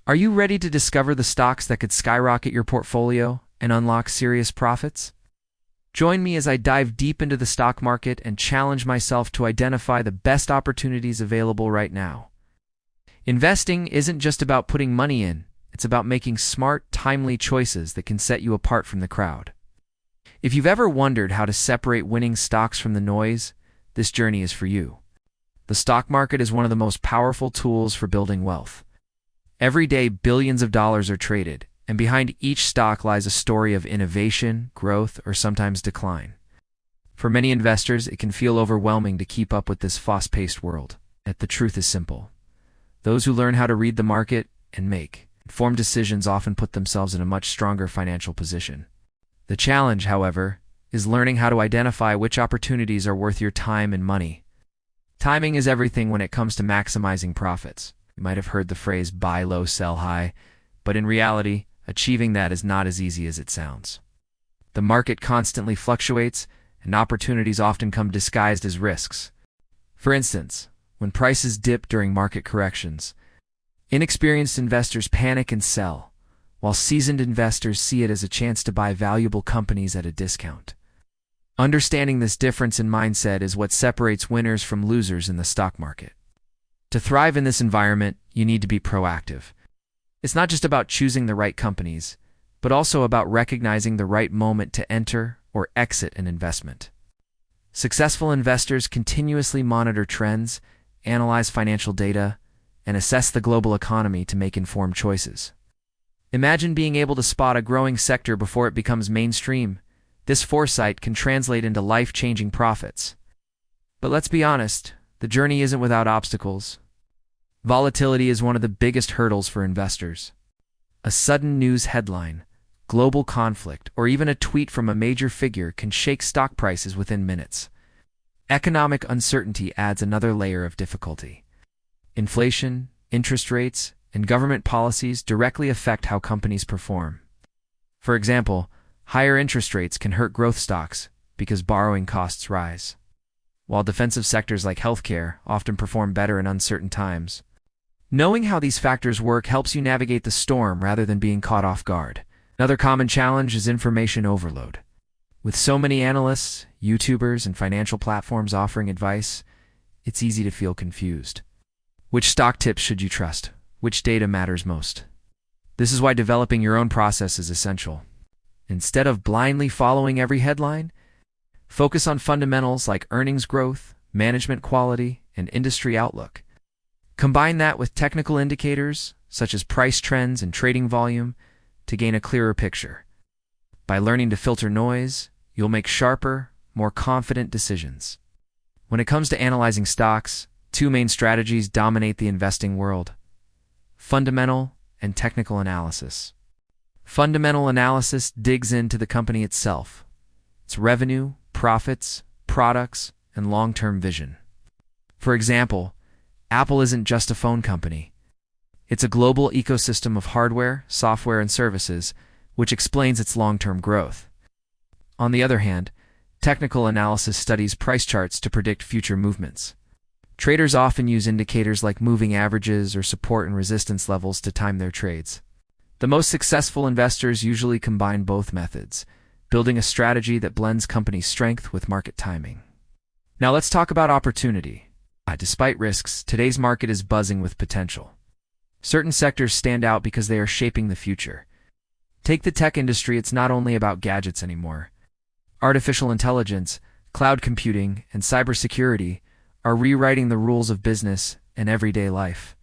Are you ready to discover the stocks that could skyrocket your portfolio and unlock serious profits? Join me as I dive deep into the stock market and challenge myself to identify the best opportunities available right now. Investing isn't just about putting money in, it's about making smart, timely choices that can set you apart from the crowd. If you've ever wondered how to separate winning stocks from the noise, this journey is for you. The stock market is one of the most powerful tools for building wealth. Every day, billions of dollars are traded, and behind each stock lies a story of innovation, growth, or sometimes decline. For many investors, it can feel overwhelming to keep up with this fast-paced world. Yet the truth is simple. Those who learn how to read the market and make informed decisions often put themselves in a much stronger financial position. The challenge, however, is learning how to identify which opportunities are worth your time and money. Timing is everything when it comes to maximizing profits. You might have heard the phrase buy low, sell high, but in reality, achieving that is not as easy as it sounds. The market constantly fluctuates, and opportunities often come disguised as risks. For instance, when prices dip during market corrections, inexperienced investors panic and sell, while seasoned investors see it as a chance to buy valuable companies at a discount. Understanding this difference in mindset is what separates winners from losers in the stock market. To thrive in this environment, you need to be proactive. It's not just about choosing the right companies, but also about recognizing the right moment to enter or exit an investment. Successful investors continuously monitor trends, analyze financial data, and assess the global economy to make informed choices. Imagine being able to spot a growing sector before it becomes mainstream. This foresight can translate into life-changing profits. But let's be honest, the journey isn't without obstacles. Volatility is one of the biggest hurdles for investors. A sudden news headline, global conflict, or even a tweet from a major figure can shake stock prices within minutes. Economic uncertainty adds another layer of difficulty. Inflation, interest rates, and government policies directly affect how companies perform. For example, higher interest rates can hurt growth stocks because borrowing costs rise, while defensive sectors like healthcare often perform better in uncertain times. Knowing how these factors work helps you navigate the storm rather than being caught off guard. Another common challenge is information overload. With so many analysts, YouTubers, and financial platforms offering advice, it's easy to feel confused. Which stock tips should you trust? Which data matters most? This is why developing your own process is essential. Instead of blindly following every headline, focus on fundamentals like earnings growth, management quality, and industry outlook. Combine that with technical indicators, such as price trends and trading volume, to gain a clearer picture. By learning to filter noise, you'll make sharper, more confident decisions. When it comes to analyzing stocks, two main strategies dominate the investing world: fundamental and technical analysis. Fundamental analysis digs into the company itself, its revenue, profits, products, and long-term vision. For example, Apple isn't just a phone company. It's a global ecosystem of hardware, software, and services, which explains its long-term growth. On the other hand, technical analysis studies price charts to predict future movements. Traders often use indicators like moving averages or support and resistance levels to time their trades. The most successful investors usually combine both methods, building a strategy that blends company strength with market timing. Now let's talk about opportunity. Despite risks, today's market is buzzing with potential. Certain sectors stand out because they are shaping the future. Take the tech industry. It's not only about gadgets anymore. Artificial intelligence, cloud computing, and cybersecurity are rewriting the rules of business and everyday life.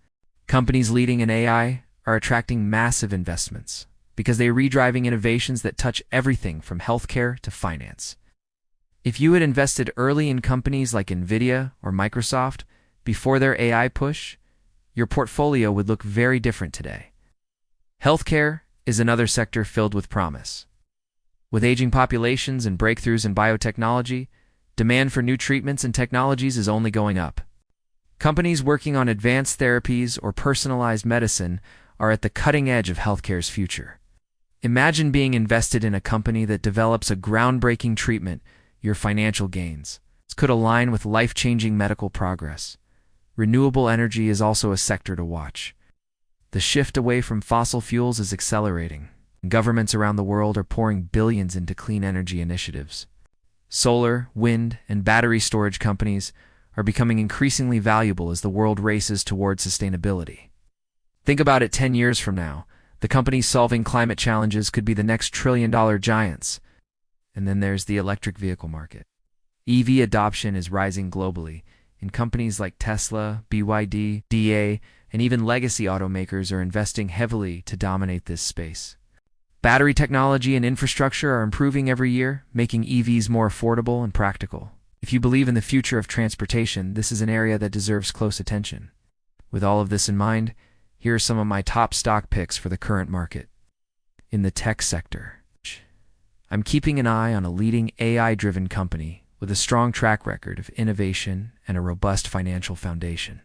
Companies leading in AI are attracting massive investments because they are redriving innovations that touch everything from healthcare to finance. If you had invested early in companies like NVIDIA or Microsoft before their AI push, your portfolio would look very different today. Healthcare is another sector filled with promise. With aging populations and breakthroughs in biotechnology, demand for new treatments and technologies is only going up. Companies working on advanced therapies or personalized medicine are at the cutting edge of healthcare's future. Imagine being invested in a company that develops a groundbreaking treatment. Your financial gains could align with life-changing medical progress. Renewable energy is also a sector to watch. The shift away from fossil fuels is accelerating. Governments around the world are pouring billions into clean energy initiatives. Solar, wind, and battery storage companies are becoming increasingly valuable as the world races toward sustainability. Think about it 10 years from now. The companies solving climate challenges could be the next trillion-dollar giants. And then there's the electric vehicle market. EV adoption is rising globally, and companies like Tesla, BYD, DA, and even legacy automakers are investing heavily to dominate this space. Battery technology and infrastructure are improving every year, making EVs more affordable and practical. If you believe in the future of transportation, this is an area that deserves close attention. With all of this in mind, here are some of my top stock picks for the current market. In the tech sector, I'm keeping an eye on a leading AI-driven company with a strong track record of innovation and a robust financial foundation.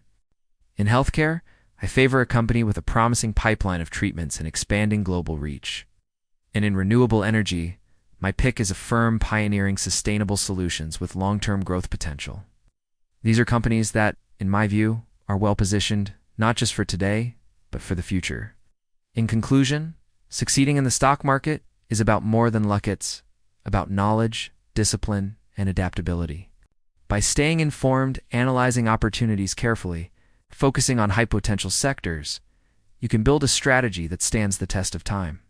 In healthcare, I favor a company with a promising pipeline of treatments and expanding global reach. And in renewable energy, my pick is a firm pioneering sustainable solutions with long-term growth potential. These are companies that, in my view, are well-positioned not just for today, but for the future. In conclusion, succeeding in the stock market is about more than luck. It's about knowledge, discipline, and adaptability. By staying informed, analyzing opportunities carefully, focusing on high-potential sectors, you can build a strategy that stands the test of time.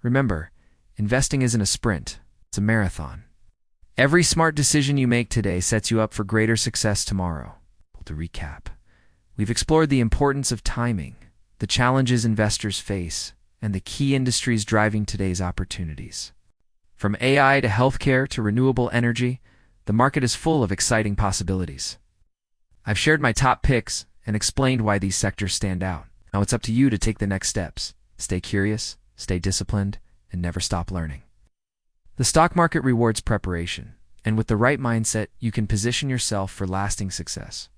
Remember, investing isn't a sprint, it's a marathon. Every smart decision you make today sets you up for greater success tomorrow. To recap, we've explored the importance of timing, the challenges investors face, and the key industries driving today's opportunities. From AI to healthcare to renewable energy, the market is full of exciting possibilities. I've shared my top picks and explained why these sectors stand out. Now it's up to you to take the next steps. Stay curious, stay disciplined, and never stop learning. The stock market rewards preparation, and with the right mindset, you can position yourself for lasting success.